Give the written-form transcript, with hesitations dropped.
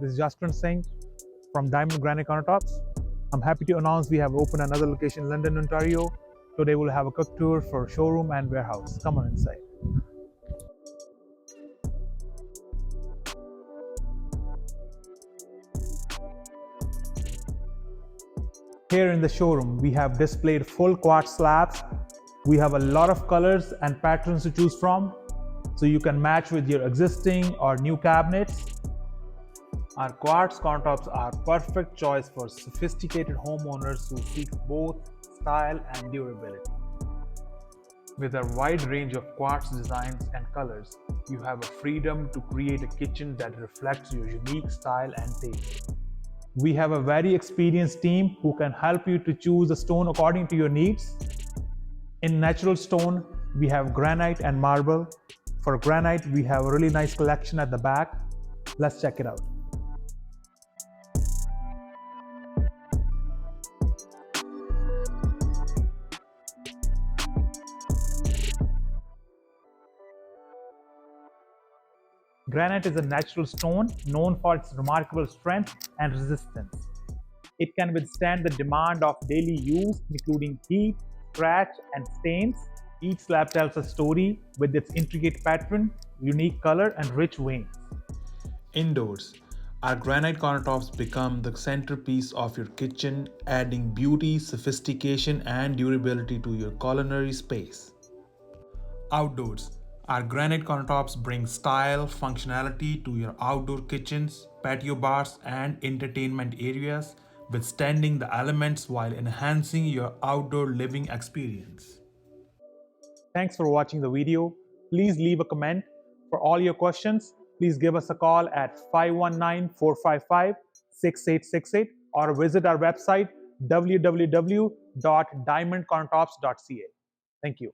This is Jasper Singh from Diamond Granite Countertops. I'm happy to announce we have opened another location in London, Ontario. Today we'll have a cook tour for showroom and warehouse. Come on inside. Here in the showroom, we have displayed full quartz slabs. We have a lot of colors and patterns to choose from, so you can match with your existing or new cabinets. Our quartz countertops are perfect choice for sophisticated homeowners who seek both style and durability. With a wide range of quartz designs and colors, you have a freedom to create a kitchen that reflects your unique style and taste. We have a very experienced team who can help you to choose a stone according to your needs. In natural stone, we have granite and marble. For granite, we have a really nice collection at the back. Let's check it out. Granite is a natural stone known for its remarkable strength and resistance. It can withstand the demand of daily use, including heat, scratch, and stains. Each slab tells a story with its intricate pattern, unique color, and rich veins. Indoors, our granite countertops become the centerpiece of your kitchen, adding beauty, sophistication, and durability to your culinary space. Outdoors, our granite countertops bring style, functionality to your outdoor kitchens, patio bars, and entertainment areas, withstanding the elements while enhancing your outdoor living experience. Thanks for watching the video. Please leave a comment. For all your questions, please give us a call at 519-455-6868 or visit our website www.diamondcountertops.ca. Thank you.